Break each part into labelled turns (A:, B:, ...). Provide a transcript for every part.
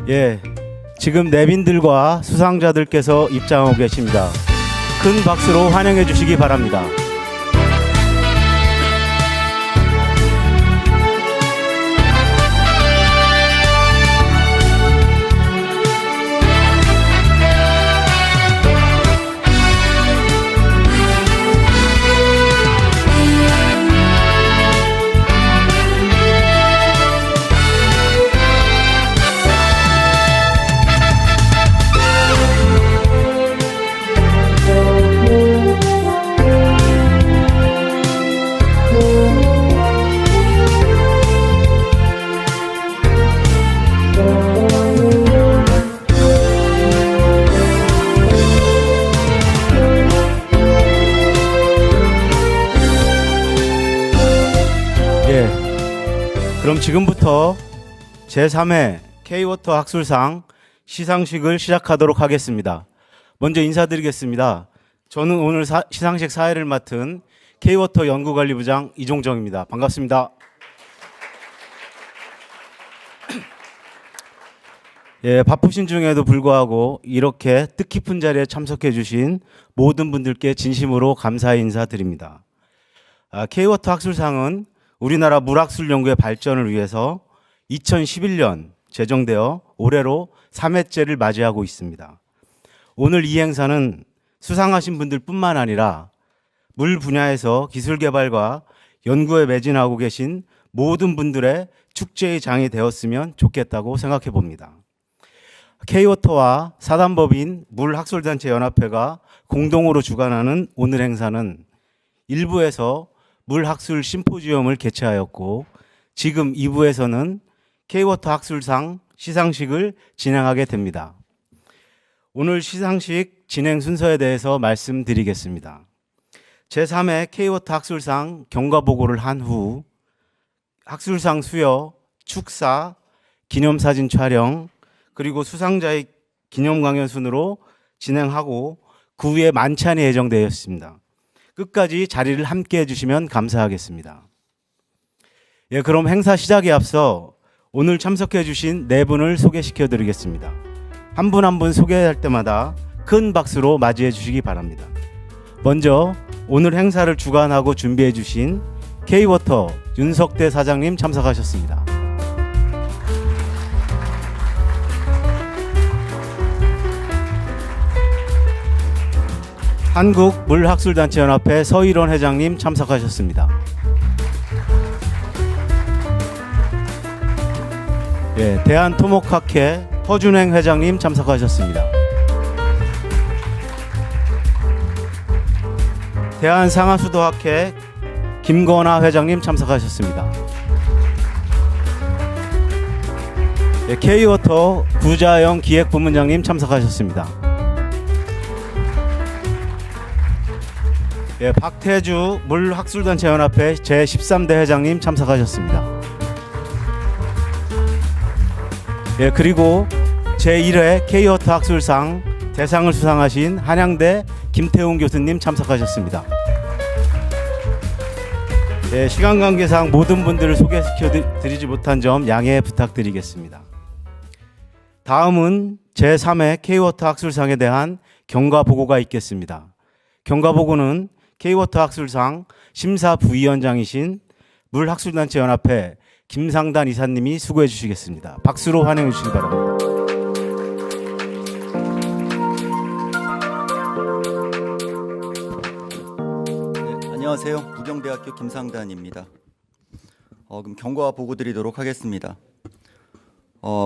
A: 예, 지금 내빈들과 수상자들께서 입장하고 계십니다. 큰 박수로 환영해 주시기 바랍니다. 그럼 지금부터 제3회 K워터 학술상 시상식을 시작하도록 하겠습니다. 먼저 인사드리겠습니다. 저는 오늘 시상식 사회를 맡은 K워터 연구관리부장 이종정입니다. 반갑습니다. 예, 바쁘신 중에도 불구하고 이렇게 뜻깊은 자리에 참석해 주신 모든 분들께 진심으로 감사의 인사드립니다. K워터 학술상은 우리나라 물학술 연구의 발전을 위해서 2011년 제정되어 올해로 3회째를 맞이하고 있습니다. 오늘 이 행사는 수상하신 분들뿐만 아니라 물 분야에서 기술 개발과 연구에 매진하고 계신 모든 분들의 축제의 장이 되었으면 좋겠다고 생각해 봅니다. K워터와 사단법인 물학술단체 연합회가 공동으로 주관하는 오늘 행사는 일부에서 물학술 심포지엄을 개최하였고 지금 2부에서는 K워터 학술상 시상식을 진행하게 됩니다. 오늘 시상식 진행 순서에 대해서 말씀드리겠습니다. 제3회 K워터 학술상 경과보고를 한 후 학술상 수여, 축사, 기념사진 촬영, 그리고 수상자의 기념 강연 순으로 진행하고 그 후에 만찬이 예정되어 있습니다. 끝까지 자리를 함께 해주시면 감사하겠습니다. 예, 그럼 행사 시작에 앞서 오늘 참석해 주신 네 분을 소개시켜 드리겠습니다. 한 분 한 분 소개할 때마다 큰 박수로 맞이해 주시기 바랍니다. 먼저 오늘 행사를 주관하고 준비해 주신 K워터 윤석대 사장님 참석하셨습니다. 한국물학술단체연합회 서일원 회장님 참석하셨습니다. 예, 대한토목학회 허준행 회장님 참석하셨습니다. 대한상하수도학회 김건아 회장님 참석하셨습니다. 예, K워터 구자영 기획부문장님 참석하셨습니다. 예, 박태주 물학술단체연합회 제13대 회장님 참석하셨습니다. 예, 그리고 제1회 K워터 학술상 대상을 수상하신 한양대 김태웅 교수님 참석하셨습니다. 예, 시간 관계상 모든 분들을 소개시켜 드리지 못한 점 양해 부탁드리겠습니다. 다음은 제3회 K워터 학술상에 대한 경과 보고가 있겠습니다. 경과 보고는 K워터 학술상 심사 부위원장이신 물학술단체연합회 김상단 이사님이 수고해 주시겠습니다. 박수로 환영해 주시기 바랍니다.
B: 네, 안녕하세요. 부경대학교 김상단입니다. 그럼 경과 보고 드리도록 하겠습니다.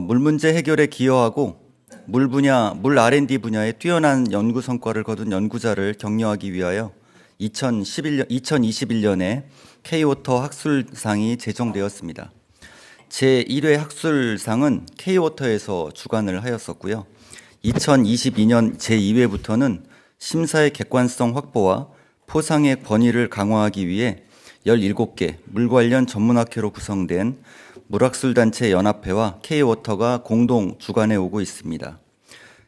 B: 물 문제 해결에 기여하고 물 R&D 분야에 뛰어난 연구 성과를 거둔 연구자를 격려하기 위하여 2021년에 K워터 학술상이 제정되었습니다. 제1회 학술상은 K워터에서 주관을 하였었고요. 2022년 제2회부터는 심사의 객관성 확보와 포상의 권위를 강화하기 위해 17개 물 관련 전문학회로 구성된 물학술단체 연합회와 K워터가 공동 주관해 오고 있습니다.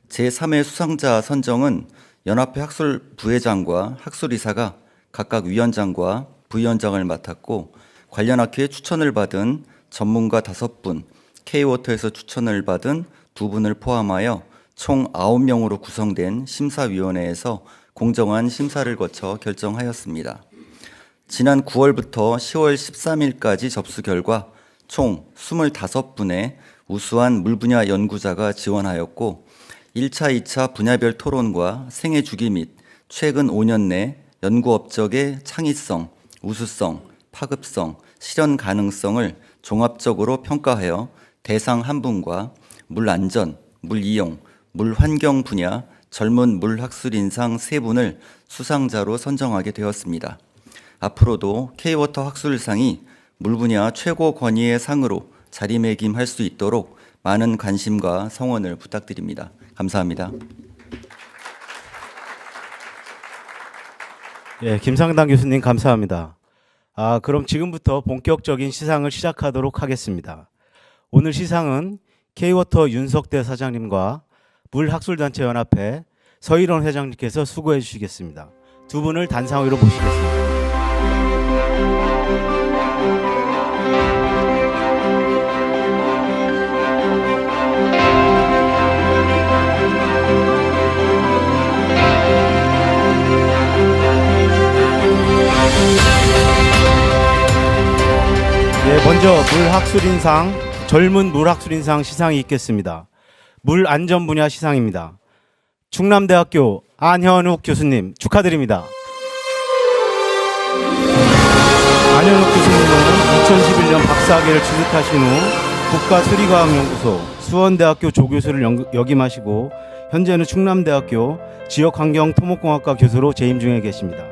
B: 제3회 수상자 선정은 연합회 학술 부회장과 학술이사가 각각 위원장과 부위원장을 맡았고 관련 학회에 추천을 받은 전문가 5분, K워터에서 추천을 받은 2분을 포함하여 총 9명으로 구성된 심사위원회에서 공정한 심사를 거쳐 결정하였습니다. 지난 9월부터 10월 13일까지 접수 결과 총 25분의 우수한 물 분야 연구자가 지원하였고 1차, 2차 분야별 토론과 생애 주기 및 최근 5년 내 연구 업적의 창의성, 우수성, 파급성, 실현 가능성을 종합적으로 평가하여 대상 한 분과 물 안전, 물 이용, 물 환경 분야 젊은 물 학술 인상 3분을 수상자로 선정하게 되었습니다. 앞으로도 K워터 학술상이 물 분야 최고 권위의 상으로 자리매김할 수 있도록 많은 관심과 성원을 부탁드립니다. 감사합니다.
A: 예, 김상단 교수님 감사합니다. 그럼 지금부터 본격적인 시상을 시작하도록 하겠습니다. 오늘 시상은 K워터 윤석대 사장님과 물학술단체연합회 서일원 회장님께서 수고해 주시겠습니다. 두 분을 단상위로 모시겠습니다. 네, 먼저 물학술인상, 젊은 물학술인상 시상이 있겠습니다. 물 안전 분야 시상입니다. 충남대학교 안현욱 교수님 축하드립니다. 안현욱 교수님은 2011년 박사학위를 취득하신 후 국가수리과학연구소 수원대학교 조교수를 역임하시고 현재는 충남대학교 지역환경토목공학과 교수로 재임 중에 계십니다.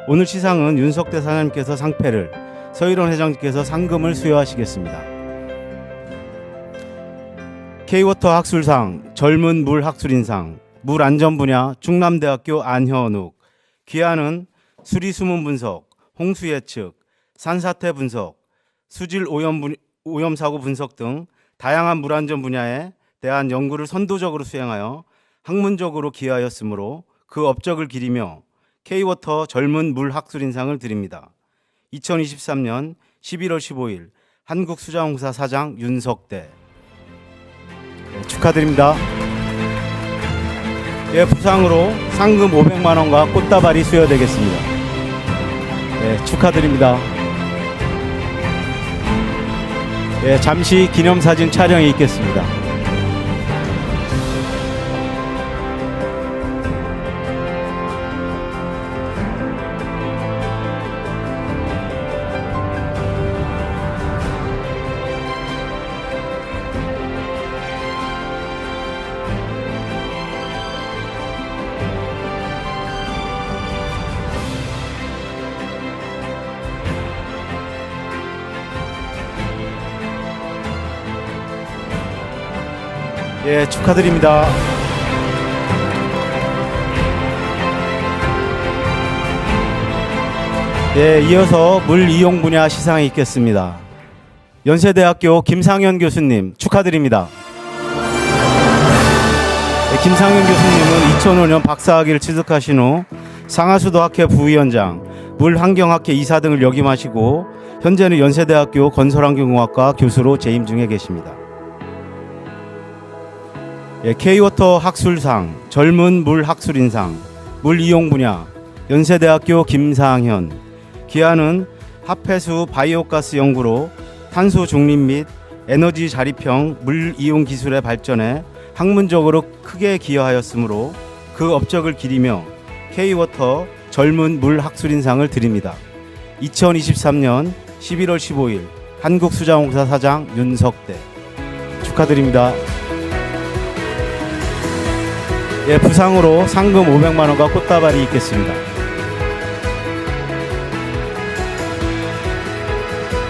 A: 오늘 시상은 윤석대 사장님께서 상패를, 서일원 회장님께서 상금을 수여하시겠습니다. K워터 학술상, 젊은 물 학술인상, 물 안전 분야 충남대학교 안현욱. 기한은 수리 수문 분석, 홍수 예측, 산사태 분석, 수질 오염 사고 분석 등 다양한 물 안전 분야에 대한 연구를 선도적으로 수행하여 학문적으로 기여하였으므로 그 업적을 기리며 K워터 젊은 물 학술인상을 드립니다. 2023년 11월 15일 한국수자공사 사장 윤석대. 네, 축하드립니다. 예, 부상으로 상금 500만 원과 꽃다발이 수여되겠습니다. 네, 축하드립니다. 예, 잠시 기념사진 촬영이 있겠습니다. 예, 축하드립니다. 예, 이어서 물 이용 분야 시상이 있겠습니다. 연세대학교 김상현 교수님 축하드립니다. 예, 김상현 교수님은 2005년 박사학위를 취득하신 후 상하수도학회 부위원장, 물환경학회 이사 등을 역임하시고 현재는 연세대학교 건설환경공학과 교수로 재임 중에 계십니다. 예, K워터 학술상, 젊은 물 학술인상, 물 이용 분야, 연세대학교 김상현. 기한은 합폐수 바이오가스 연구로 탄소 중립 및 에너지 자립형 물 이용 기술의 발전에 학문적으로 크게 기여하였으므로 그 업적을 기리며 K워터 젊은 물 학술인상을 드립니다. 2023년 11월 15일 한국수자공사 사장 윤석대. 축하드립니다. 예, 부상으로 상금 500만 원과 꽃다발이 있겠습니다.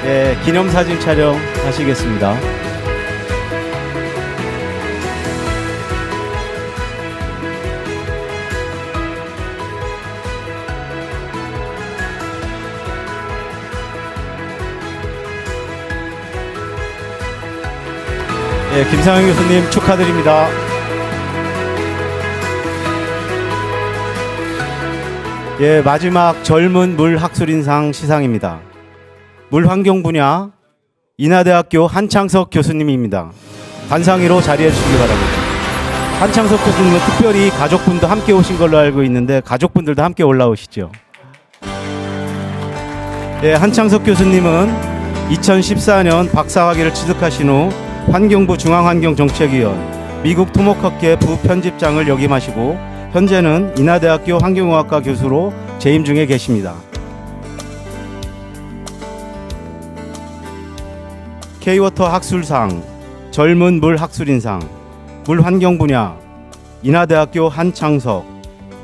A: 예, 기념사진 촬영 하시겠습니다. 예, 김상현 교수님 축하드립니다. 예, 마지막 젊은 물 학술인상 시상입니다. 물 환경 분야 인하대학교 한창석 교수님입니다. 관상위로 자리해 주시기 바랍니다. 한창석 교수님은 특별히 가족분도 함께 오신 걸로 알고 있는데 가족분들도 함께 올라오시죠. 예, 한창석 교수님은 2014년 박사학위를 취득하신 후 환경부 중앙환경정책위원, 미국 토모커케 부편집장을 역임하시고 현재는 인하대학교 환경공학과 교수로 재임 중에 계십니다. K워터 학술상, 젊은 물 학술인상, 물환경 분야, 인하대학교 한창석,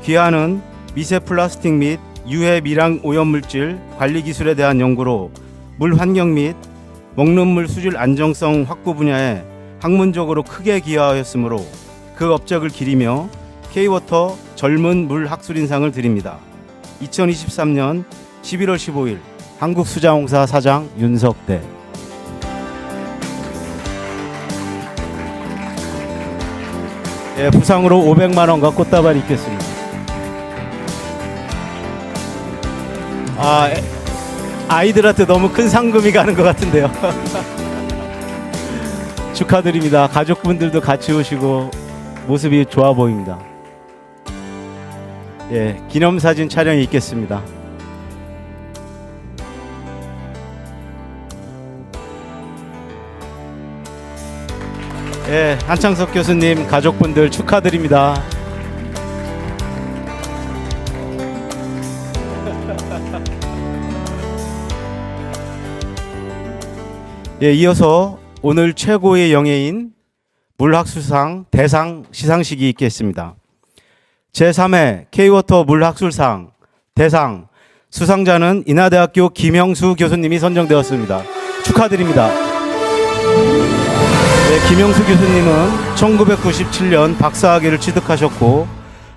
A: 귀하는 미세 플라스틱 및 유해 미량 오염물질 관리 기술에 대한 연구로 물환경 및 먹는 물 수질 안정성 확보 분야에 학문적으로 크게 기여하였으므로 그 업적을 기리며 K워터 젊은 물 학술인상을 드립니다. 2023년 11월 15일 한국수자공사 사장 윤석대. 예, 부상으로 500만 원과 꽃다발이 있겠습니다. 아이들한테 너무 큰 상금이 가는 것 같은데요. 축하드립니다. 가족분들도 같이 오시고 모습이 좋아 보입니다. 예, 기념사진 촬영이 있겠습니다. 예, 한창석 교수님 가족분들 축하드립니다. 예, 이어서 오늘 최고의 영예인 물학술상 대상 시상식이 있겠습니다. 제3회 K워터 물학술상 대상 수상자는 인하대학교 김영수 교수님이 선정되었습니다. 축하드립니다. 네, 김영수 교수님은 1997년 박사학위를 취득하셨고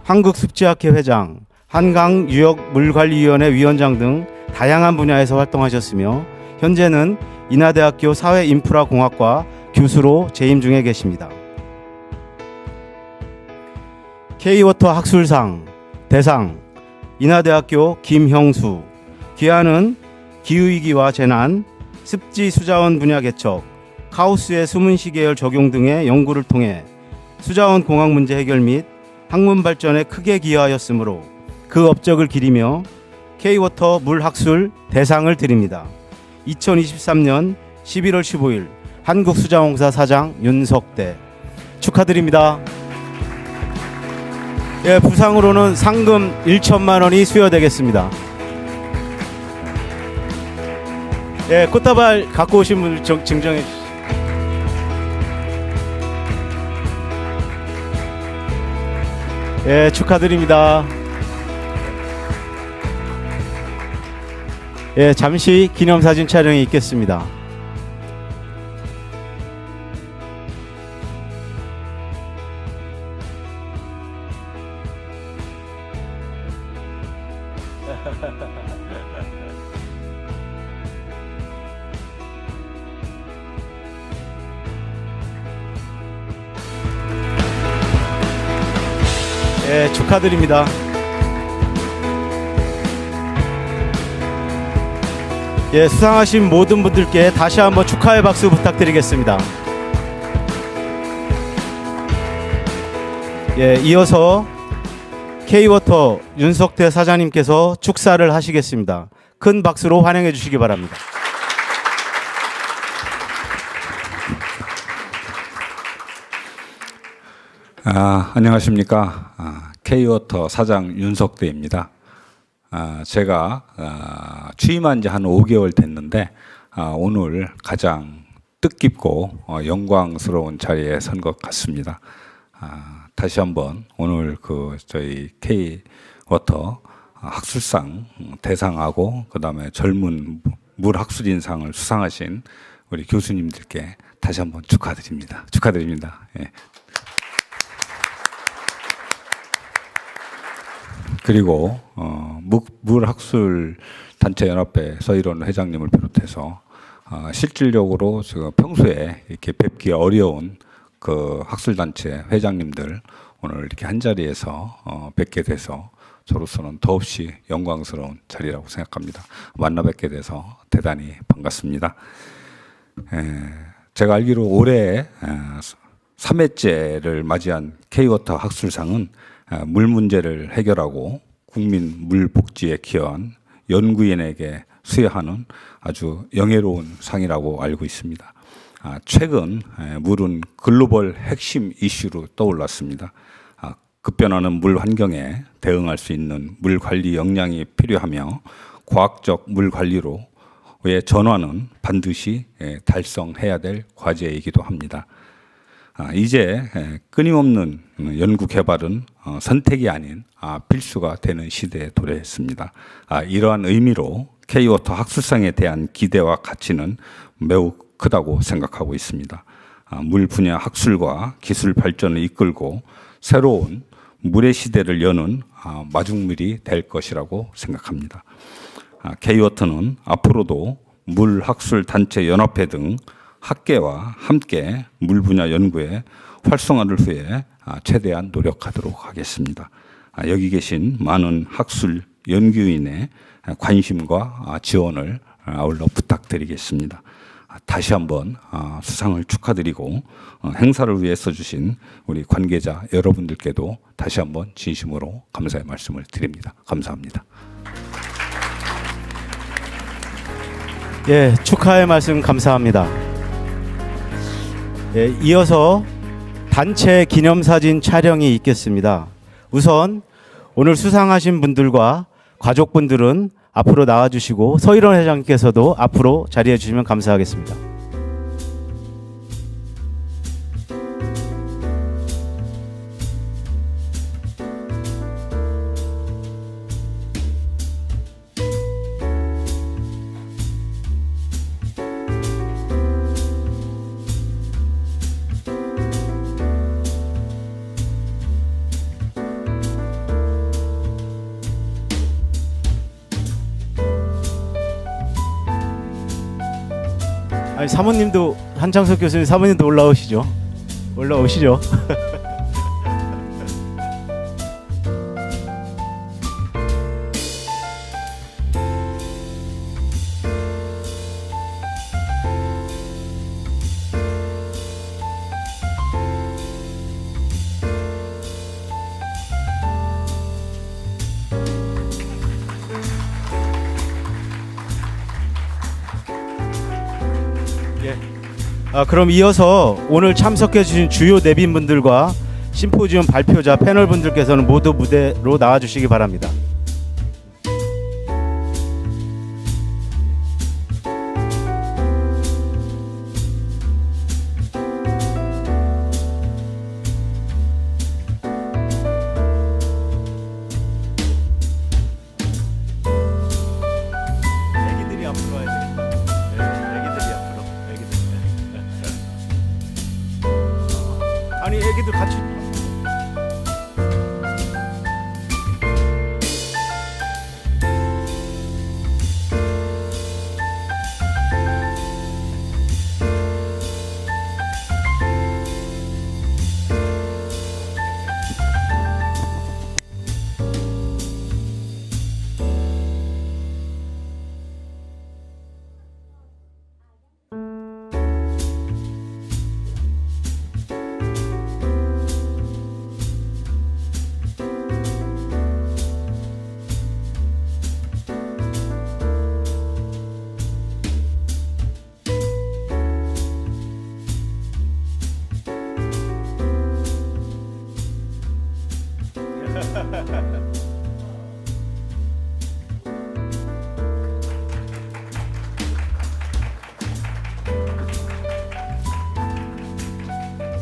A: 한국습지학회 회장, 한강유역물관리위원회 위원장 등 다양한 분야에서 활동하셨으며 현재는 인하대학교 사회인프라공학과 교수로 재임 중에 계십니다. K워터 학술상 대상 인하대학교 김형수, 귀하는 기후위기와 재난, 습지수자원 분야 개척, 카오스의 수문시 계열 적용 등의 연구를 통해 수자원 공학 문제 해결 및 학문 발전에 크게 기여하였으므로 그 업적을 기리며 K워터 물학술 대상을 드립니다. 2023년 11월 15일 한국수자공사 사장 윤석대. 축하드립니다. 예, 부상으로는 상금 1천만 원이 수여되겠습니다. 예, 꽃다발 갖고 오신 분들 증정해 주시죠. 예, 축하드립니다. 예, 잠시 기념사진 촬영이 있겠습니다. 예, 축하드립니다. 예, 수상하신 모든 분들께 다시 한번 축하의 박수 부탁드리겠습니다. 예, 이어서 K워터 윤석대 사장님께서 축사를 하시겠습니다. 큰 박수로 환영해 주시기 바랍니다.
C: 안녕하십니까. K워터 사장 윤석대입니다. 제가 취임한 지 한 5개월 됐는데 오늘 가장 뜻깊고 영광스러운 자리에 선 것 같습니다. 다시 한번 오늘 저희 K워터 학술상 대상하고 그다음에 젊은 물학술인상을 수상하신 우리 교수님들께 다시 한번 축하드립니다. 축하드립니다. 예. 그리고 물학술 단체 연합회 서일원 회장님을 비롯해서 실질적으로 제가 평소에 이렇게 뵙기 어려운 그 학술 단체 회장님들 오늘 이렇게 한 자리에서 뵙게 돼서 저로서는 더없이 영광스러운 자리라고 생각합니다. 만나 뵙게 돼서 대단히 반갑습니다. 제가 알기로 올해 3회째를 맞이한 K워터 학술상은 물 문제를 해결하고 국민 물 복지에 기여한 연구인에게 수여하는 아주 영예로운 상이라고 알고 있습니다. 최근 물은 글로벌 핵심 이슈로 떠올랐습니다. 급변하는 물 환경에 대응할 수 있는 물 관리 역량이 필요하며 과학적 물 관리로의 전환은 반드시 달성해야 될 과제이기도 합니다. 이제 끊임없는 연구 개발은 선택이 아닌 필수가 되는 시대에 도래했습니다. 이러한 의미로 K워터 학술상에 대한 기대와 가치는 매우 크다고 생각하고 있습니다. 물 분야 학술과 기술 발전을 이끌고 새로운 물의 시대를 여는 마중물이 될 것이라고 생각합니다. K워터는 앞으로도 물학술단체 연합회 등 학계와 함께 물 분야 연구에 활성화를 위해 최대한 노력하도록 하겠습니다. 여기 계신 많은 학술 연구인의 관심과 지원을 아울러 부탁드리겠습니다. 다시 한번 수상을 축하드리고 행사를 위해 써주신 우리 관계자 여러분들께도 다시 한번 진심으로 감사의 말씀을 드립니다. 감사합니다.
A: 예, 축하의 말씀 감사합니다. 예, 이어서 단체 기념사진 촬영이 있겠습니다. 우선 오늘 수상하신 분들과 가족분들은 앞으로 나와주시고 서일원 회장님께서도 앞으로 자리해 주시면 감사하겠습니다. 아니, 사모님도 한창석 교수님 사모님도 올라오시죠. 그럼 이어서 오늘 참석해 주신 주요 내빈분들과 심포지움 발표자 패널분들께서는 모두 무대로 나와 주시기 바랍니다. 애기들이 앞으로 와야 되겠다. 애기들이 앞으로. 아니 애기들 같이.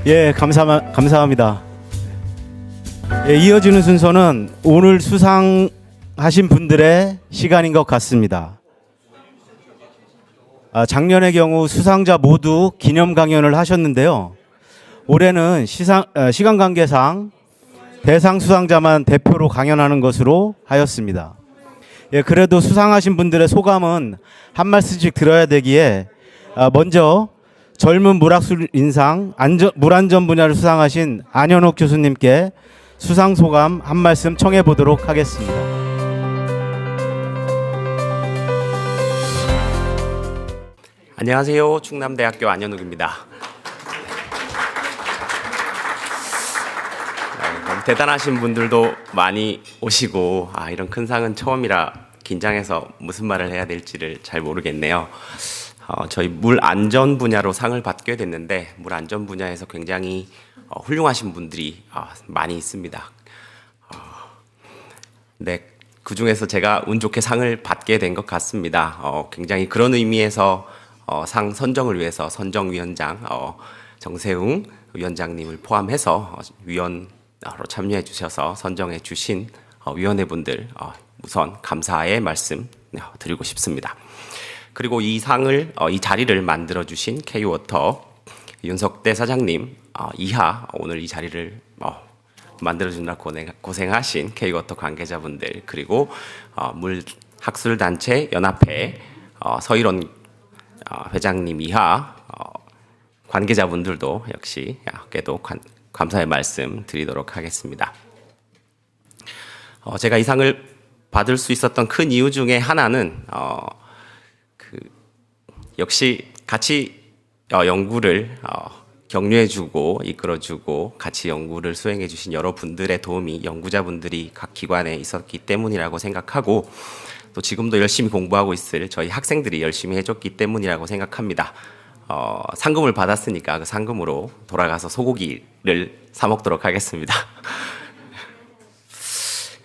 A: 예, 감사합니다. 예, 이어지는 순서는 오늘 수상하신 분들의 시간인 것 같습니다. 작년의 경우 수상자 모두 기념 강연을 하셨는데요. 올해는 시간 관계상 대상 수상자만 대표로 강연하는 것으로 하였습니다. 예, 그래도 수상하신 분들의 소감은 한 말씀씩 들어야 되기에 먼저 젊은 물학술 인상 물안전 분야를 수상하신 안현옥 교수님께 수상 소감 한 말씀 청해 보도록 하겠습니다.
D: 안녕하세요. 충남대학교 안현욱입니다. 대단하신 분들도 많이 오시고 이런 큰 상은 처음이라 긴장해서 무슨 말을 해야 될지를 잘 모르겠네요. 저희 물 안전 분야로 상을 받게 됐는데 물 안전 분야에서 굉장히 훌륭하신 분들이 많이 있습니다. 네, 그 중에서 제가 운 좋게 상을 받게 된 것 같습니다. 굉장히 그런 의미에서 상 선정을 위해서 선정위원장 정세웅 위원장님을 포함해서 위원으로 참여해 주셔서 선정해 주신 위원회분들 우선 감사의 말씀 드리고 싶습니다. 그리고 이 상을 이 자리를 만들어 주신 K워터 윤석대 사장님 이하 오늘 이 자리를 만들어 주느라 고생하신 K워터 관계자분들 그리고 물 학술 단체 연합회 서일원 회장님 이하 관계자분들도 역시 께도 감사의 말씀 드리도록 하겠습니다. 제가 이 상을 받을 수 있었던 큰 이유 중에 하나는 역시 같이 연구를 격려해주고 이끌어주고 같이 연구를 수행해주신 여러분들의 도움이 연구자분들이 각 기관에 있었기 때문이라고 생각하고 또 지금도 열심히 공부하고 있을 저희 학생들이 열심히 해줬기 때문이라고 생각합니다. 상금을 받았으니까 그 상금으로 돌아가서 소고기를 사 먹도록 하겠습니다.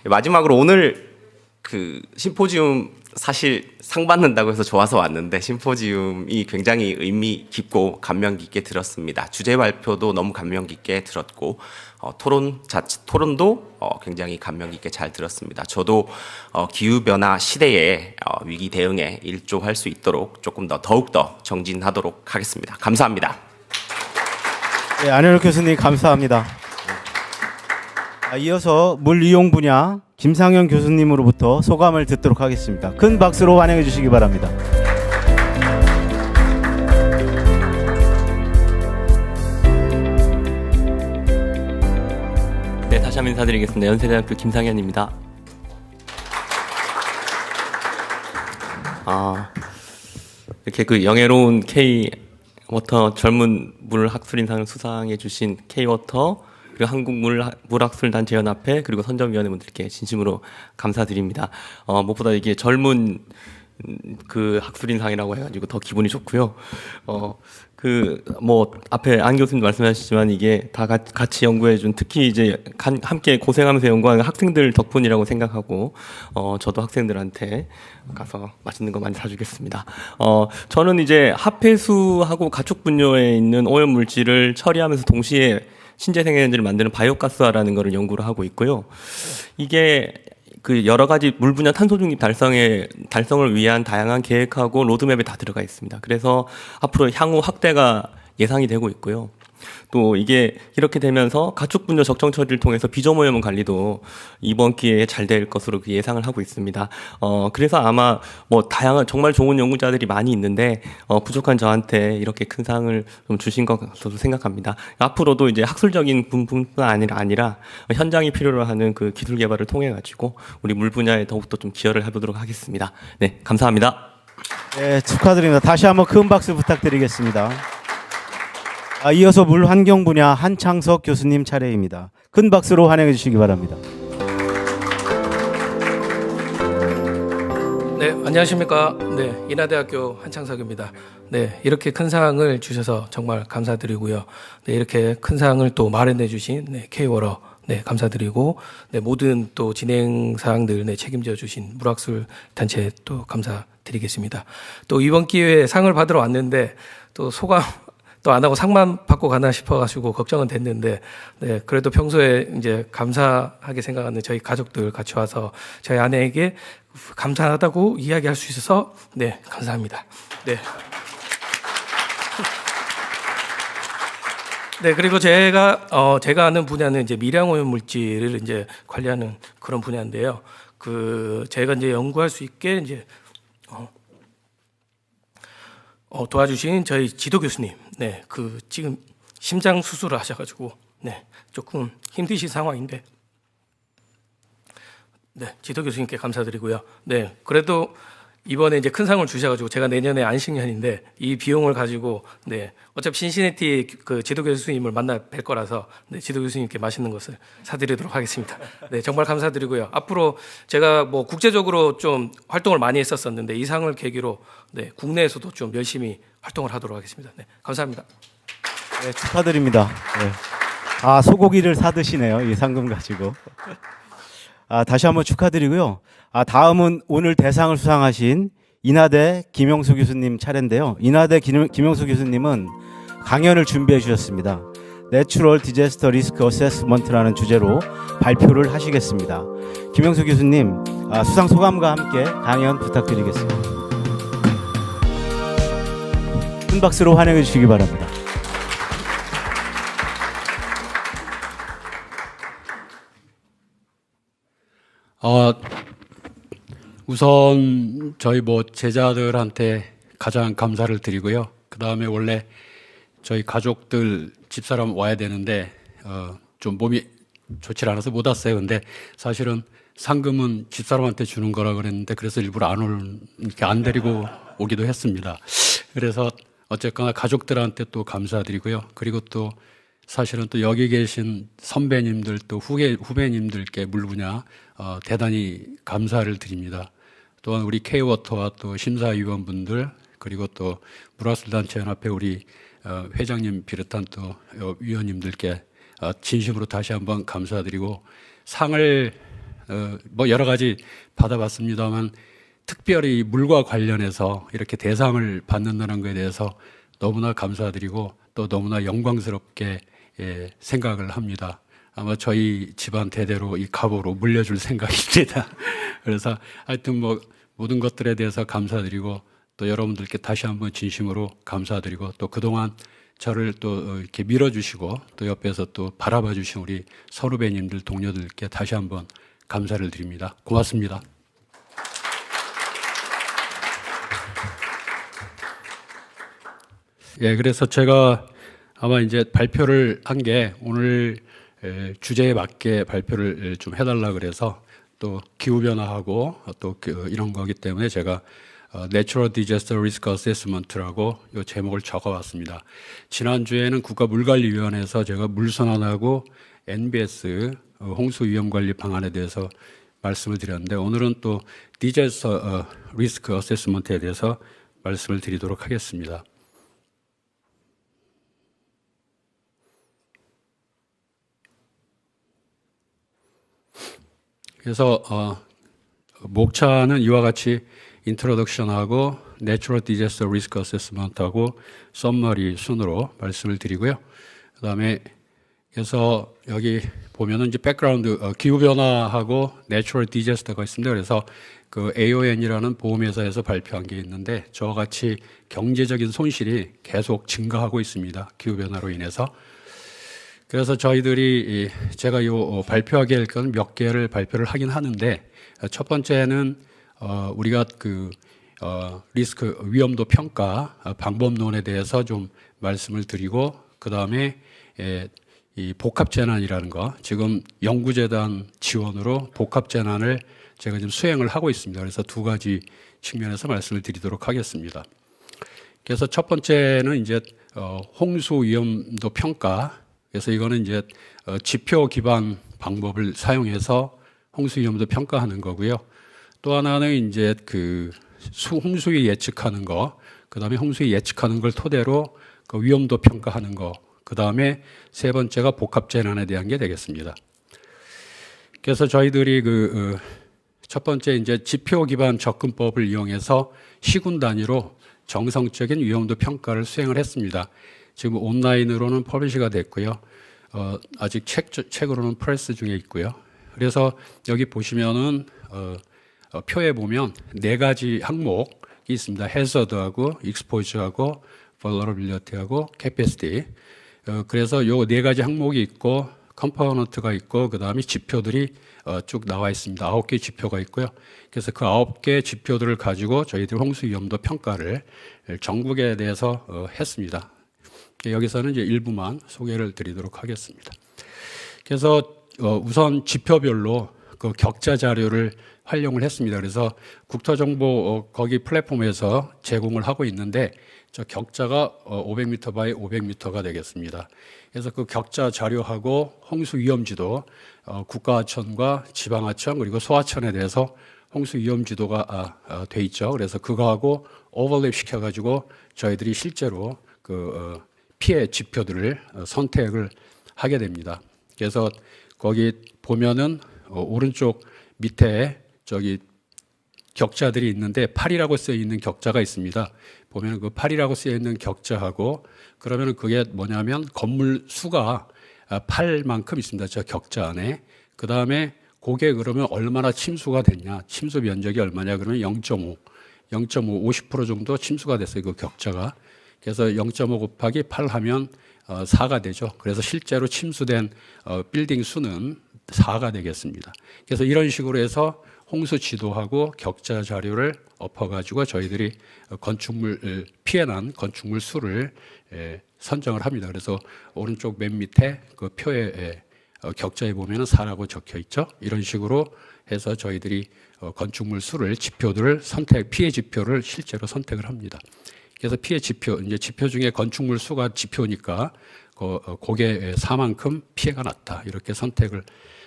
D: 마지막으로 오늘 그 심포지움 사실 상 받는다고 해서 좋아서 왔는데 심포지움이 굉장히 의미 깊고 감명 깊게 들었습니다. 주제 발표도 너무 감명 깊게 들었고 토론도 굉장히 감명 깊게 잘 들었습니다. 저도 기후 변화 시대에 위기 대응에 일조할 수 있도록 조금 더욱더 정진하도록 하겠습니다. 감사합니다.
A: 네, 안현욱 교수님 감사합니다. 이어서 물 이용 분야 김상현 교수님으로부터 소감을 듣도록 하겠습니다. 큰 박수로 환영해 주시기 바랍니다.
E: 네, 다시 한번 인사드리겠습니다. 연세대학교 김상현입니다. 이렇게 그 영예로운 K워터 젊은 물학술인상을 수상해 주신 K워터 그리고 한국물학술단체연합회 그리고 선정위원회분들께 진심으로 감사드립니다. 무엇보다 이게 젊은 그 학술인상이라고 해가지고 더 기분이 좋고요. 앞에 안 교수님 말씀하셨지만 이게 다 같이 연구해준 특히 이제 함께 고생하면서 연구하는 학생들 덕분이라고 생각하고 저도 학생들한테 가서 맛있는 거 많이 사주겠습니다. 저는 이제 합폐수하고 가축 분뇨에 있는 오염 물질을 처리하면서 동시에 신재생 에너지를 만드는 바이오가스화라는 것을 연구를 하고 있고요. 이게 그 여러 가지 물 분야 탄소 중립 달성을 위한 다양한 계획하고 로드맵에 다 들어가 있습니다. 그래서 앞으로 향후 확대가 예상이 되고 있고요. 또 이게 이렇게 되면서 가축 분뇨 적정 처리를 통해서 비점 오염 관리도 이번 기회에 잘 될 것으로 예상을 하고 있습니다. 그래서 아마 다양한 정말 좋은 연구자들이 많이 있는데 부족한 저한테 이렇게 큰 상을 좀 주신 것 같아서 생각합니다. 앞으로도 이제 학술적인 부분뿐 아니라 현장이 필요로 하는 그 기술 개발을 통해 가지고 우리 물 분야에 더욱더 좀 기여를 해보도록 하겠습니다. 네, 감사합니다.
A: 네, 축하드립니다. 다시 한번 큰 박수 부탁드리겠습니다. 이어서 물 환경 분야 한창석 교수님 차례입니다. 큰 박수로 환영해 주시기 바랍니다.
F: 네, 안녕하십니까. 네, 인하대학교 한창석입니다. 네, 이렇게 큰 상을 주셔서 정말 감사드리고요. 네, 이렇게 큰 상을 또 마련해 주신 K워터 감사드리고 모든 또 진행 사항들 책임져 주신 물학술 단체 또 감사드리겠습니다. 또 이번 기회에 상을 받으러 왔는데 또 소감 또 안 하고 상만 받고 가나 싶어가지고 걱정은 됐는데, 그래도 평소에 이제 감사하게 생각하는 저희 가족들 같이 와서 저희 아내에게 감사하다고 이야기할 수 있어서, 감사합니다. 그리고 제가 아는 분야는 이제 미량오염 물질을 이제 관리하는 그런 분야인데요. 제가 이제 연구할 수 있게 이제, 도와주신 저희 지도 교수님, 지금 심장 수술을 하셔가지고, 조금 힘드신 상황인데, 지도 교수님께 감사드리고요. 그래도 이번에 이제 큰 상을 주셔가지고 제가 내년에 안식년인데 이 비용을 가지고 네 어차피 신시내티 그 지도 교수님을 만나 뵐 거라서 네, 지도 교수님께 맛있는 것을 사드리도록 하겠습니다. 네 정말 감사드리고요. 앞으로 제가 뭐 국제적으로 좀 활동을 많이 했었었는데 이 상을 계기로 네 국내에서도 좀 열심히 활동을 하도록 하겠습니다. 네 감사합니다.
A: 네, 축하드립니다. 네. 아, 소고기를 사드시네요. 이 상금 가지고. 아, 다시 한번 축하드리고요. 아, 다음은 오늘 대상을 수상하신 인하대 김영수 교수님 차례인데요. 인하대 김영수 교수님은 강연을 준비해 주셨습니다. 내추럴 디제스터 리스크 어세스먼트라는 주제로 발표를 하시겠습니다. 김영수 교수님, 수상 소감과 함께 강연 부탁드리겠습니다. 큰 박수로 환영해 주시기 바랍니다.
G: 우선 저희 제자들한테 가장 감사를 드리고요. 그 다음에 원래 저희 가족들 집사람 와야 되는데 좀 몸이 좋지 않아서 못 왔어요. 근데 사실은 상금은 집사람한테 주는 거라 그랬는데 그래서 일부러 이렇게 안 데리고 오기도 했습니다. 그래서 어쨌거나 가족들한테 또 감사드리고요. 그리고 또 사실은 또 여기 계신 선배님들 또 후배님들께 물분야 대단히 감사를 드립니다. 또한 우리 K워터와 또 심사위원분들 그리고 또 물학술단체연합회 우리 회장님 비롯한 또 위원님들께 진심으로 다시 한번 감사드리고 상을 여러 가지 받아봤습니다만 특별히 물과 관련해서 이렇게 대상을 받는다는 것에 대해서 너무나 감사드리고 또 너무나 영광스럽게 생각을 합니다. 아마 저희 집안 대대로 이 갑으로 물려줄 생각입니다. 그래서 하여튼 모든 것들에 대해서 감사드리고 또 여러분들께 다시 한번 진심으로 감사드리고 또 그동안 저를 또 이렇게 밀어주시고 또 옆에서 또 바라봐 주신 우리 선후배님들 동료들께 다시 한번 감사를 드립니다. 고맙습니다. 예, 그래서 제가 아마 이제 발표를 한 게 오늘 주제에 맞게 발표를 좀 해달라 그래서 또 기후변화하고 또 이런 거기 때문에 제가 Natural Disaster Risk Assessment라고 이 제목을 적어왔습니다. 지난주에는 국가물관리위원회에서 제가 물선언하고 NBS 홍수 위험관리 방안에 대해서 말씀을 드렸는데 오늘은 또 Disaster Risk Assessment에 대해서 말씀을 드리도록 하겠습니다. 그래서 목차는 이와 같이 인트로덕션하고 내추럴 디제스터 리스크 어세스먼트하고 썸머리 순으로 말씀을 드리고요. 그다음에 그래서 여기 보면은 이제 백그라운드 기후 변화하고 내추럴 디제스터가 있습니다. 그래서 그 AON이라는 보험회사에서 발표한 게 있는데 저와 같이 경제적인 손실이 계속 증가하고 있습니다. 기후 변화로 인해서. 그래서 저희들이 제가 이 발표하게 할 건 몇 개를 발표를 하긴 하는데 첫 번째는 우리가 리스크 위험도 평가 방법론에 대해서 좀 말씀을 드리고 그 다음에 이 복합 재난이라는 거 지금 연구재단 지원으로 복합 재난을 제가 지금 수행을 하고 있습니다. 그래서 두 가지 측면에서 말씀을 드리도록 하겠습니다. 그래서 첫 번째는 이제 홍수 위험도 평가. 그래서 이거는 이제 지표 기반 방법을 사용해서 홍수 위험도 평가하는 거고요. 또 하나는 이제 홍수위 예측하는 거, 그 다음에 홍수위 예측하는 걸 토대로 그 위험도 평가하는 거, 그 다음에 세 번째가 복합 재난에 대한 게 되겠습니다. 그래서 저희들이 첫 번째 이제 지표 기반 접근법을 이용해서 시군 단위로 정성적인 위험도 평가를 수행을 했습니다. 지금 온라인으로는 퍼블리시가 됐고요. 아직 책으로는 프레스 중에 있고요. 그래서 여기 보시면은 표에 보면 네 가지 항목이 있습니다. 해저드하고 익스포저하고 vulnerability하고 capacity. 그래서 요 네 가지 항목이 있고 컴포넌트가 있고 그 다음에 지표들이 쭉 나와 있습니다. 9개 지표가 있고요. 그래서 그 9개 지표들을 가지고 저희들 홍수 위험도 평가를 전국에 대해서 했습니다. 여기서는 이제 일부만 소개를 드리도록 하겠습니다. 그래서 우선 지표별로 그 격자 자료를 활용을 했습니다. 그래서 국토정보 거기 플랫폼에서 제공을 하고 있는데 저 격자가 500m 바이 500m가 되겠습니다. 그래서 그 격자 자료하고 홍수 위험지도 국가하천과 지방하천 그리고 소하천에 대해서 홍수 위험지도가 돼 있죠. 그래서 그거하고 오버랩 시켜가지고 저희들이 실제로 그 피해 지표들을 선택을 하게 됩니다. 그래서 거기 보면은 오른쪽 밑에 저기 격자들이 있는데 8이라고 쓰여 있는 격자가 있습니다. 보면 그 8이라고 쓰여 있는 격자하고 그러면은 그게 뭐냐면 건물 수가 8만큼 있습니다. 저 격자 안에. 그 다음에 그게 그러면 얼마나 침수가 됐냐? 침수 면적이 얼마냐? 그러면 0.5, 50% 정도 침수가 됐어요. 그 격자가. 그래서 0.5 곱하기 8 하면 4가 되죠. 그래서 실제로 침수된 빌딩 수는 4가 되겠습니다. 그래서 이런 식으로 해서 홍수 지도하고 격자 자료를 엎어가지고 저희들이 건축물 피해난 건축물 수를 선정을 합니다. 그래서 오른쪽 맨 밑에 그 표에 격자에 보면은 4라고 적혀 있죠. 이런 식으로 해서 저희들이 건축물 수를 지표들을 피해 지표를 실제로 선택을 합니다. 그래서 피해 지표, 이제 지표 중에 건축물 수가 지표니까 그게 4만큼 피해가 났다. 이렇게 선택을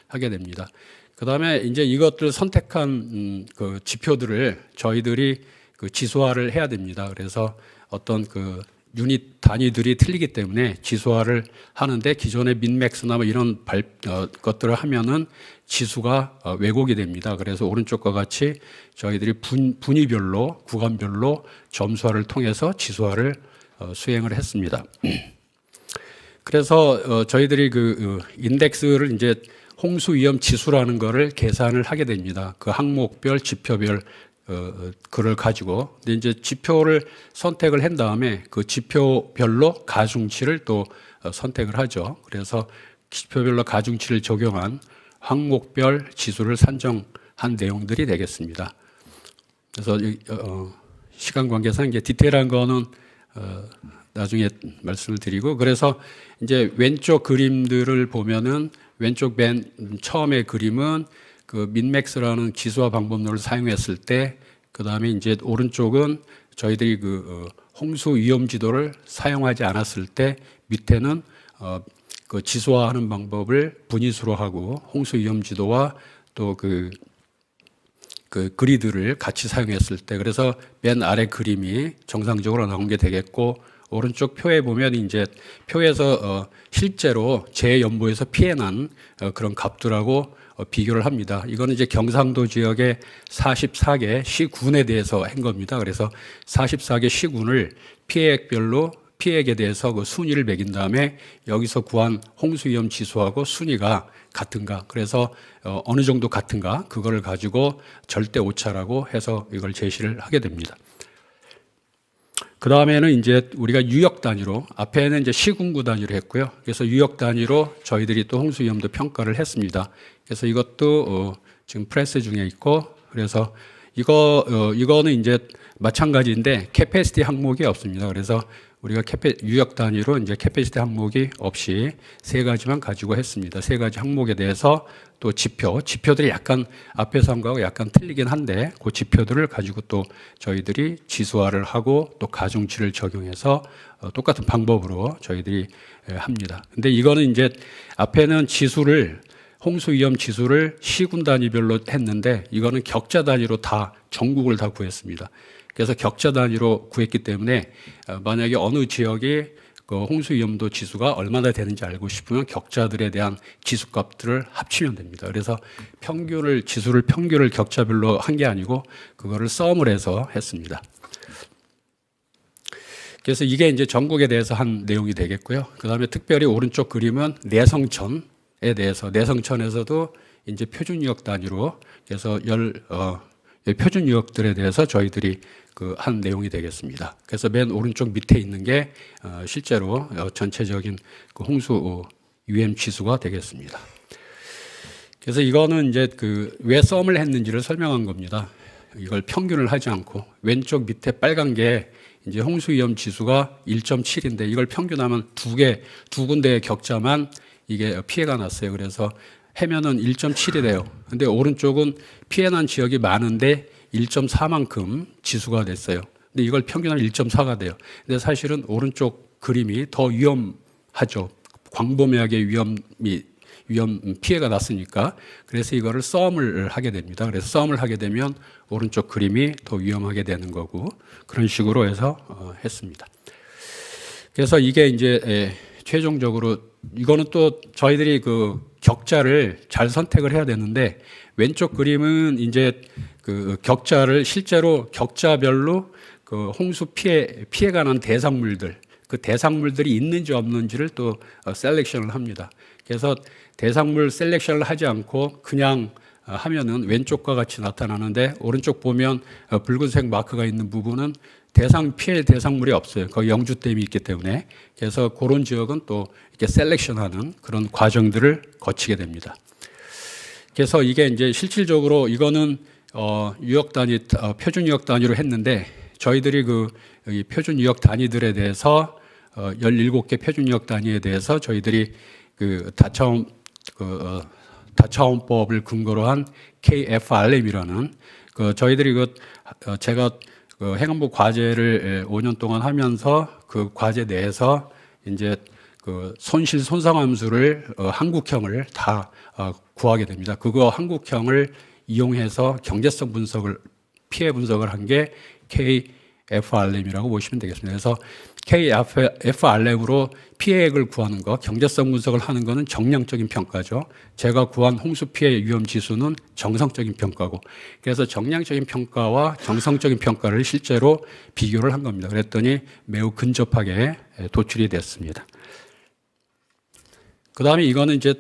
G: 하게 됩니다. 그 다음에 이제 이것들 선택한 그 지표들을 저희들이 그 지수화를 해야 됩니다. 그래서 어떤 그 유닛 단위들이 틀리기 때문에 지수화를 하는데 기존의 민맥스나 뭐 이런 것들을 하면은 지수가 왜곡이 됩니다. 그래서 오른쪽과 같이 저희들이 분위별로 구간별로 점수화를 통해서 지수화를 수행을 했습니다. 그래서 저희들이 그 인덱스를 이제 홍수 위험 지수라는 거를 계산을 하게 됩니다. 그 항목별, 지표별 그걸 가지고. 근데 이제 지표를 선택을 한 다음에 그 지표별로 가중치를 또 선택을 하죠. 그래서 지표별로 가중치를 적용한 항목별 지수를 산정한 내용들이 되겠습니다. 그래서 시간 관계상 이제 디테일한 거는 나중에 말씀을 드리고, 그래서 이제 왼쪽 그림들을 보면은 왼쪽 맨 처음에 그림은 그 민맥스라는 지수화 방법론을 사용했을 때, 그 다음에 이제 오른쪽은 저희들이 그 홍수 위험 지도를 사용하지 않았을 때, 밑에는 그 지수화하는 방법을 분위수로 하고 홍수 위험 지도와 또 그 그리드를 같이 사용했을 때, 그래서 맨 아래 그림이 정상적으로 나온 게 되겠고, 오른쪽 표에 보면 이제 표에서 실제로 재연보에서 피해난 그런 값들하고 비교를 합니다. 이거는 이제 경상도 지역의 44개 시군에 대해서 한 겁니다. 그래서 44개 시군을 피해액별로 피해액에 대해서 그 순위를 매긴 다음에 여기서 구한 홍수 위험 지수하고 순위가 같은가, 그래서 어느 정도 같은가, 그거를 가지고 절대 오차라고 해서 이걸 제시를 하게 됩니다. 그 다음에는 이제 우리가 유역 단위로, 앞에는 이제 시군구 단위로 했고요. 그래서 유역 단위로 저희들이 또 홍수 위험도 평가를 했습니다. 그래서 이것도 지금 프레스 중에 있고, 그래서 이거는 이제 마찬가지인데 캐패시티 항목이 없습니다. 그래서 우리가 유역 단위로 이제 캐패시티 항목이 없이 세 가지만 가지고 했습니다. 세 가지 항목에 대해서 또 지표들이 약간 앞에서 한 거하고 약간 틀리긴 한데 그 지표들을 가지고 또 저희들이 지수화를 하고 또 가중치를 적용해서 똑같은 방법으로 저희들이 합니다. 근데 이거는 이제 앞에는 홍수 위험 지수를 시군 단위별로 했는데 이거는 격자 단위로 다 전국을 다 구했습니다. 그래서 격자 단위로 구했기 때문에 만약에 어느 지역이 그 홍수 위험도 지수가 얼마나 되는지 알고 싶으면 격자들에 대한 지수값들을 합치면 됩니다. 그래서 지수를 평균을 격자별로 한 게 아니고 그거를 썸을 해서 했습니다. 그래서 이게 이제 전국에 대해서 한 내용이 되겠고요. 그 다음에 특별히 오른쪽 그림은 내성천에 대해서, 내성천에서도 이제 표준 유역 단위로, 그래서 표준 유역들에 대해서 저희들이 한 내용이 되겠습니다. 그래서 맨 오른쪽 밑에 있는 게 실제로 전체적인 그 홍수 위험 지수가 되겠습니다. 그래서 이거는 이제 왜 썸을 했는지를 설명한 겁니다. 이걸 평균을 하지 않고, 왼쪽 밑에 빨간 게 이제 홍수 위험 지수가 1.7인데 이걸 평균하면 두 군데의 격자만 이게 피해가 났어요. 그래서 해면은 1.7이 돼요. 근데 오른쪽은 피해난 지역이 많은데 1.4만큼 지수가 됐어요. 근데 이걸 평균하면 1.4가 돼요. 근데 사실은 오른쪽 그림이 더 위험하죠. 광범위하게 위험 피해가 났으니까. 그래서 이거를 썸을 하게 됩니다. 그래서 썸을 하게 되면 오른쪽 그림이 더 위험하게 되는 거고, 그런 식으로 해서 했습니다. 그래서 이게 이제 최종적으로 이거는 또 저희들이 그 격자를 잘 선택을 해야 되는데, 왼쪽 그림은 이제 그 격자를 실제로 격자별로 그 홍수 피해가 난 대상물들, 그 대상물들이 있는지 없는지를 또 셀렉션을 합니다. 그래서 대상물 셀렉션을 하지 않고 그냥 하면은 왼쪽과 같이 나타나는데, 오른쪽 보면 붉은색 마크가 있는 부분은 피해 대상물이 없어요. 거기 영주댐이 있기 때문에. 그래서 그런 지역은 또 이렇게 셀렉션하는 그런 과정들을 거치게 됩니다. 그래서 이게 이제 실질적으로 이거는 유역 단위, 표준 유역 단위로 했는데, 저희들이 이 표준 유역 단위들에 대해서 17개 표준 유역 단위에 대해서 저희들이 그 다차원법을 근거로 한 KFRM이라는 저희들이 제가 행안부 과제를 5년 동안 하면서 그 과제 내에서 이제 그 손실 손상 함수를 한국형을 다 구하게 됩니다. 그거 한국형을 이용해서 경제성 분석을 피해 분석을 한 게 KFRM이라고 보시면 되겠습니다. 그래서 KFRM으로 피해액을 구하는 거, 경제성 분석을 하는 거는 정량적인 평가죠. 제가 구한 홍수 피해 위험 지수는 정성적인 평가고, 그래서 정량적인 평가와 정성적인 평가를 실제로 비교를 한 겁니다. 그랬더니 매우 근접하게 도출이 됐습니다. 그 다음에 이거는 이제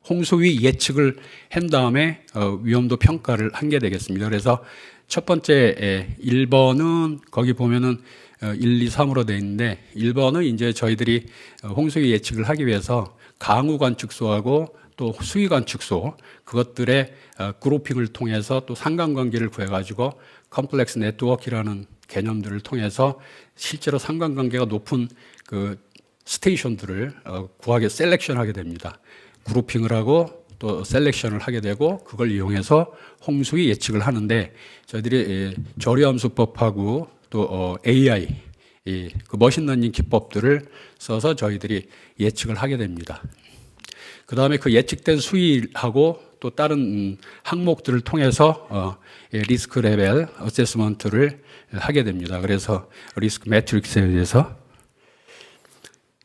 G: 홍수위 예측을 한 다음에 위험도 평가를 한 게 되겠습니다. 그래서 첫 번째 1번은 거기 보면은 1, 2, 3으로 되어 있는데, 1번은 이제 저희들이 홍수위 예측을 하기 위해서 강우 관측소하고 또 수위 관측소 그것들의 그룹핑을 통해서 또 상관관계를 구해가지고 컴플렉스 네트워크라는 개념들을 통해서 실제로 상관관계가 높은 그 스테이션들을 구하게 셀렉션하게 됩니다. 그룹핑을 하고 또 셀렉션을 하게 되고, 그걸 이용해서 홍수위 예측을 하는데, 저희들이 저리함수법하고 또 AI 그 머신러닝 기법들을 써서 저희들이 예측을 하게 됩니다. 그 다음에 그 예측된 수위하고 또 다른 항목들을 통해서 리스크 레벨 어세스먼트를 하게 됩니다. 그래서 리스크 매트릭스에 대해서.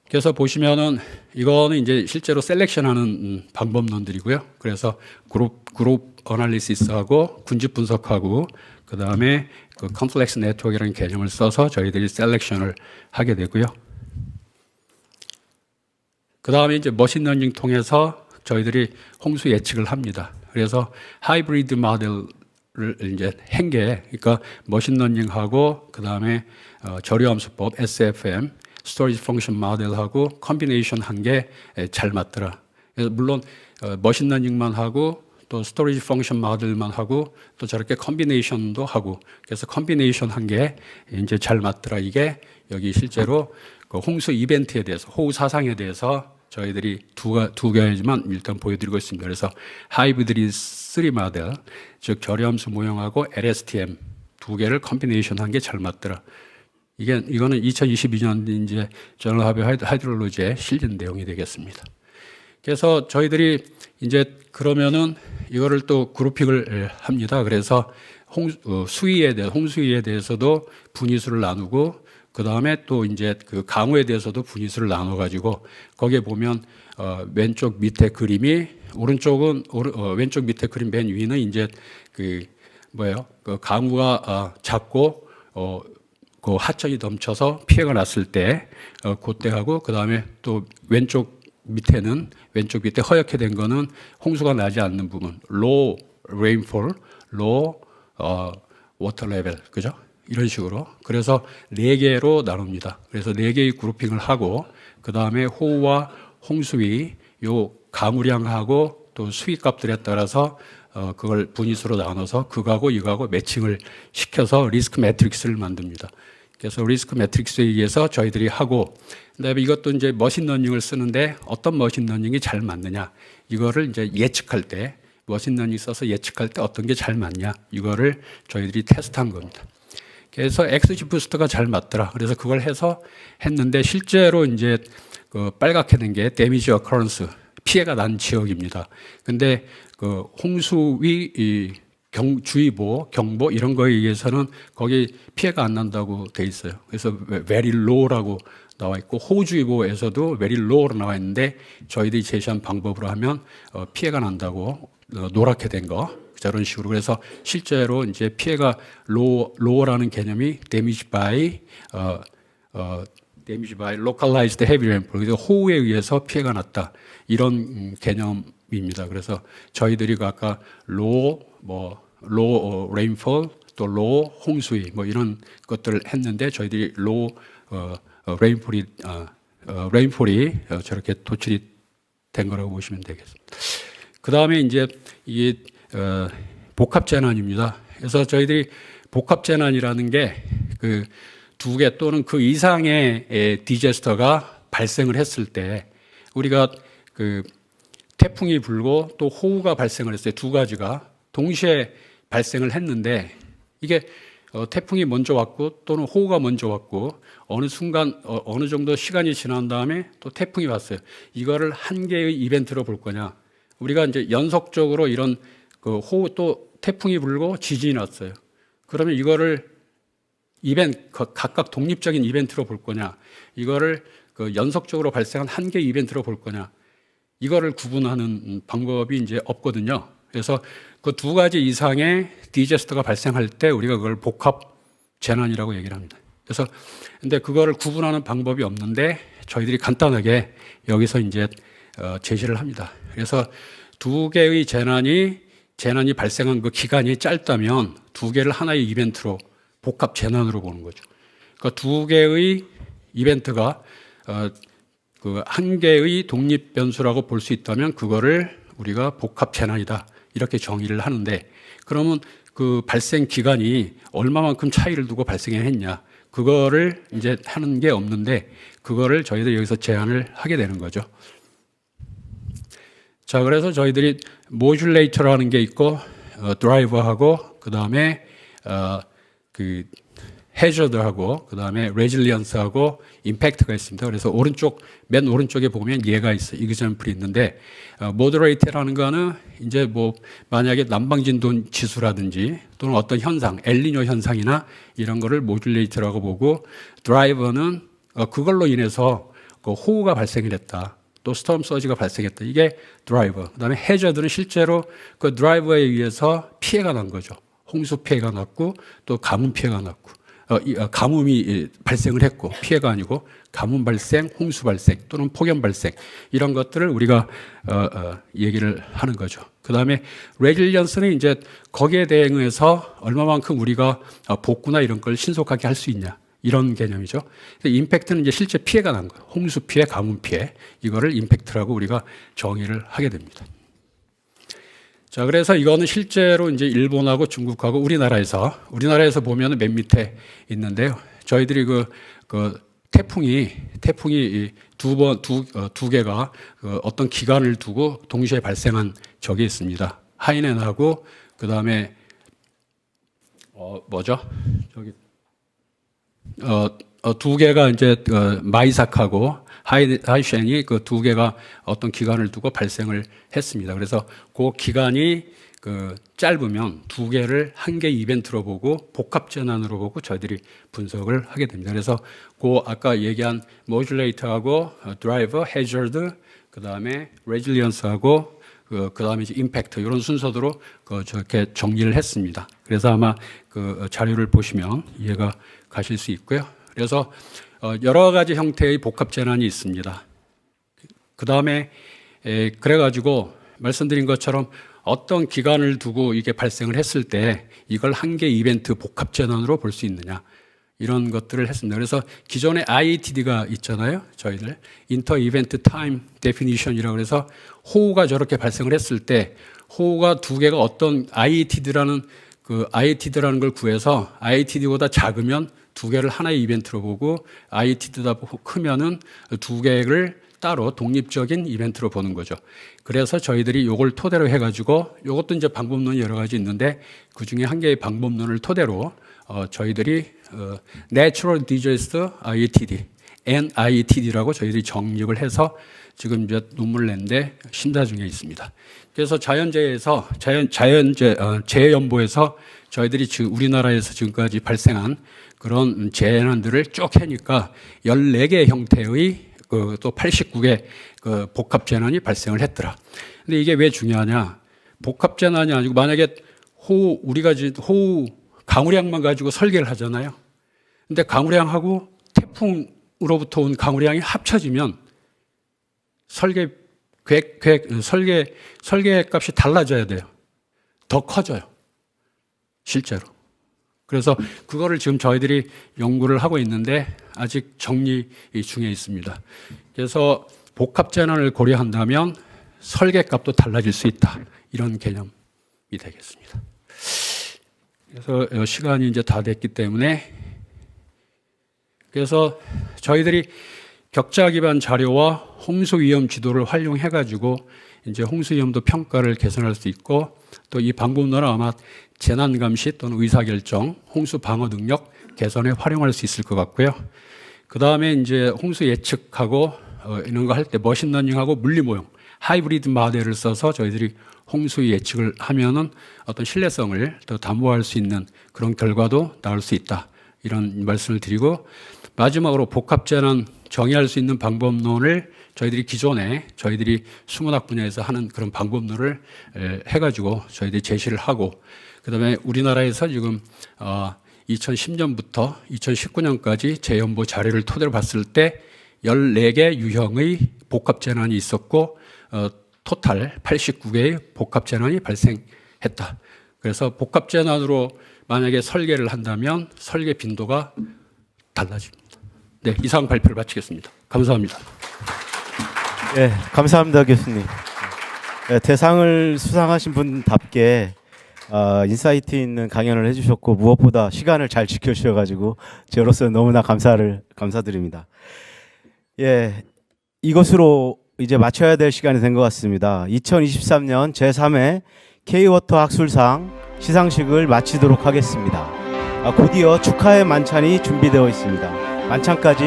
G: 그래서 보시면은 이거는 이제 실제로 셀렉션하는 방법론들이고요. 그래서 그룹 어널리시스하고 군집 분석하고 그 다음에 그 컴플렉스 네트워크라는 개념을 써서 저희들이 셀렉션을 하게 되고요. 그 다음에 이제 머신러닝 통해서 저희들이 홍수 예측을 합니다. 그래서 하이브리드 모델을 이제 한 게, 그러니까 머신러닝하고 그 다음에 저리함수법 SFM 스토리지 펑션 모델하고 컨비네이션 한 게 잘 맞더라. 그래서 물론 머신러닝만 하고 또 스토리지 펑션 모델만 하고 또 저렇게 컨비네이션도 하고, 그래서 컨비네이션 한 게 이제 잘 맞더라. 이게 여기 실제로 그 홍수 이벤트에 대해서, 호우 사상에 대해서 저희들이 두 개지만 일단 보여드리고 있습니다. 그래서 하이브리드 3 모델, 즉 저리함수 모형하고 LSTM 두 개를 컨비네이션 한 게 잘 맞더라. 이거는 2022년 이제 저널 오브 하이드롤로지에 실린 내용이 되겠습니다. 그래서 저희들이 이제 그러면은 이거를 또 그룹핑을 합니다. 그래서 홍수위에 대해서도 분위수를 나누고, 그 다음에 또 이제 그 강우에 대해서도 분위수를 나눠가지고, 거기에 보면 왼쪽 밑에 그림이, 오른쪽은 왼쪽 밑에 그림 맨 위는 이제 그 강우가 작고 그 하천이 넘쳐서 피해가 났을 때 그때하고, 그 다음에 또 왼쪽 밑에 허옇게 된 거는 홍수가 나지 않는 부분, low rainfall, low water level, 그죠? 이런 식으로. 그래서 4개로 나눕니다. 그래서 4개의 그룹핑을 하고, 그 다음에 호우와 홍수위, 요 강우량하고 또 수위 값들에 따라서 그걸 분위수로 나눠서 그거하고 이거하고 매칭을 시켜서 리스크 매트릭스를 만듭니다. 그래서 리스크 매트릭스에 의해서 저희들이 하고, 그다음에 이것도 이제 머신러닝을 쓰는데 어떤 머신러닝이 잘 맞느냐, 이거를 이제 예측할 때 머신러닝 써서 예측할 때 어떤 게 잘 맞냐, 이거를 저희들이 테스트한 겁니다. 그래서 XG 부스트가 잘 맞더라. 그래서 그걸 해서 했는데 실제로 이제 그 빨갛게 된 게 데미지 어커런스, 피해가 난 지역입니다. 근데 그 홍수위 이 주의보, 경보 이런 거에 의해서는 거기 피해가 안 난다고 돼 있어요. 그래서 very low라고 나와 있고, 호우주의보에서도 very low로 나와 있는데 저희들이 제시한 방법으로 하면 피해가 난다고 노랗게 된 거, 저런 식으로. 그래서 실제로 이제 피해가 low라는 개념이 damage by localized heavy rainfall, 그래서 호우에 의해서 피해가 났다, 이런 개념입니다. 그래서 저희들이 아까 low rainfall, 또 low 홍수위 뭐 이런 것들을 했는데 저희들이 low rainfall이 저렇게 도출이 된 거라고 보시면 되겠습니다. 그 다음에 이제 이게 복합 재난입니다. 그래서 저희들이 복합 재난이라는 게 그 두 개 또는 그 이상의 디제스터가 발생을 했을 때, 우리가 그 태풍이 불고 또 호우가 발생을 했어요. 두 가지가 동시에 발생을 했는데, 이게 태풍이 먼저 왔고 또는 호우가 먼저 왔고 어느 순간 어느 정도 시간이 지난 다음에 또 태풍이 왔어요. 이거를 한 개의 이벤트로 볼 거냐, 우리가 이제 연속적으로 이런 그 호우 또 태풍이 불고 지진이 났어요. 그러면 이거를 각각 독립적인 이벤트로 볼 거냐, 이거를 그 연속적으로 발생한 한 개의 이벤트로 볼 거냐, 이거를 구분하는 방법이 이제 없거든요. 그래서 그 두 가지 이상의 디제스터가 발생할 때 우리가 그걸 복합 재난이라고 얘기를 합니다. 그래서 근데 그거를 구분하는 방법이 없는데 저희들이 간단하게 여기서 이제 제시를 합니다. 그래서 두 개의 재난이 발생한 그 기간이 짧다면 두 개를 하나의 이벤트로 복합 재난으로 보는 거죠. 그러니까 두 개의 이벤트가 그 한 개의 독립 변수라고 볼 수 있다면 그거를 우리가 복합 재난이다, 이렇게 정의를 하는데, 그러면 그 발생 기간이 얼마만큼 차이를 두고 발생했냐, 그거를 이제 하는 게 없는데 그거를 저희들이 여기서 제한을 하게 되는 거죠. 자, 그래서 저희들이 모듈레이터라는 게 있고 드라이버하고 그 다음에 그 해저드하고 그 다음에 레질리언스하고 임팩트가 있습니다. 그래서 맨 오른쪽에 보면 얘가 있어요. 이그젬플이 있는데, 모더레이터라는 거는 이제 뭐 만약에 난방진도 지수라든지 또는 어떤 현상, 엘니뇨 현상이나 이런 거를 모듈레이터라고 보고, 드라이버는 그걸로 인해서 그 호우가 발생을 했다, 또 스톰 서지가 발생했다, 이게 드라이버. 그 다음에 해저드는 실제로 그 드라이버에 의해서 피해가 난 거죠. 홍수 피해가 났고 또 가뭄 피해가 났고, 가뭄이 발생을 했고, 피해가 아니고 가뭄 발생, 홍수 발생 또는 폭염 발생, 이런 것들을 우리가 얘기를 하는 거죠. 그 다음에 레질리언스는 이제 거기에 대응해서 얼마만큼 우리가 복구나 이런 걸 신속하게 할 수 있냐, 이런 개념이죠. 임팩트는 이제 실제 피해가 난 거예요. 홍수 피해, 가뭄 피해, 이거를 임팩트라고 우리가 정의를 하게 됩니다. 자, 그래서 이거는 실제로 이제 일본하고 중국하고 우리나라에서 보면은 맨 밑에 있는데요. 저희들이 그 태풍이 두 개가 어떤 기간을 두고 동시에 발생한 적이 있습니다. 하이넨하고 그 다음에 두 개가 이제 마이삭하고 하이쉔이 그 두 개가 어떤 기간을 두고 발생을 했습니다. 그래서 그 기간이 짧으면 두 개를 한 개 이벤트로 보고 복합 재난으로 보고 저희들이 분석을 하게 됩니다. 그래서 아까 얘기한 모듈레이터하고 드라이버, 해저드, 그 다음에 레질리언스하고 그 다음에 이제 임팩트, 이런 순서대로 저렇게 정리를 했습니다. 그래서 아마 그 자료를 보시면 이해가 가실 수 있고요. 그래서 여러 가지 형태의 복합 재난이 있습니다. 그 다음에 그래가지고 말씀드린 것처럼 어떤 기간을 두고 이게 발생을 했을 때 이걸 한 개 이벤트 복합 재난으로 볼 수 있느냐, 이런 것들을 했습니다. 그래서 기존에 IETD가 있잖아요. 저희들 인터 이벤트 타임 데피니션이라고 해서 호우가 저렇게 발생을 했을 때 호우가 두 개가 어떤 IETD라는 걸 구해서 IETD보다 작으면 두 개를 하나의 이벤트로 보고 IIT다 크면은 두 개를 따로 독립적인 이벤트로 보는 거죠. 그래서 저희들이 요걸 토대로 해가지고 요것도 이제 방법론이 여러 가지 있는데 그 중에 한 개의 방법론을 토대로 저희들이 Natural Disaster IITD, NITD라고 저희들이 정립을 해서 지금 이제 논문을 냈는데 심사 중에 있습니다. 그래서 자연재해에서 재해연보에서 저희들이 우리나라에서 지금까지 발생한 그런 재난들을 쭉 해니까 14개 형태의 또 89개 그 복합 재난이 발생을 했더라. 근데 이게 왜 중요하냐? 복합 재난이 아니고 만약에 우리가 호우 강우량만 가지고 설계를 하잖아요. 근데 강우량하고 태풍으로부터 온 강우량이 합쳐지면 설계 값이 달라져야 돼요. 더 커져요. 실제로. 그래서 그거를 지금 저희들이 연구를 하고 있는데 아직 정리 중에 있습니다. 그래서 복합 재난을 고려한다면 설계값도 달라질 수 있다. 이런 개념이 되겠습니다. 그래서 시간이 이제 다 됐기 때문에 그래서 저희들이 격자 기반 자료와 홍수 위험 지도를 활용해 가지고 이제 홍수 위험도 평가를 개선할 수 있고 또 이 방법론은 아마 재난 감시 또는 의사결정, 홍수 방어 능력 개선에 활용할 수 있을 것 같고요. 그 다음에 이제 홍수 예측하고 이런 거 할 때 머신러닝하고 물리모형, 하이브리드 모델을 써서 저희들이 홍수 예측을 하면은 어떤 신뢰성을 더 담보할 수 있는 그런 결과도 나올 수 있다. 이런 말씀을 드리고 마지막으로 복합재난 정의할 수 있는 방법론을 저희들이 기존에 저희들이 수문학 분야에서 하는 그런 방법론을 해가지고 저희들이 제시를 하고 그다음에 우리나라에서 지금 2010년부터 2019년까지 재연보 자료를 토대로 봤을 때 14개 유형의 복합재난이 있었고 토탈 89개의 복합재난이 발생했다. 그래서 복합재난으로 만약에 설계를 한다면 설계 빈도가 달라집니다. 네, 이상 발표를 마치겠습니다. 감사합니다.
A: 네, 감사합니다, 교수님. 네, 대상을 수상하신 분답게 인사이트 있는 강연을 해주셨고 무엇보다 시간을 잘 지켜주셔가지고 저로서 너무나 감사드립니다. 예, 이것으로 이제 마쳐야 될 시간이 된 것 같습니다. 2023년 제3회 K워터 학술상 시상식을 마치도록 하겠습니다. 곧이어 축하의 만찬이 준비되어 있습니다. 만찬까지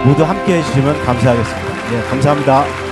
A: 모두 함께 해주시면 감사하겠습니다. 예, 감사합니다.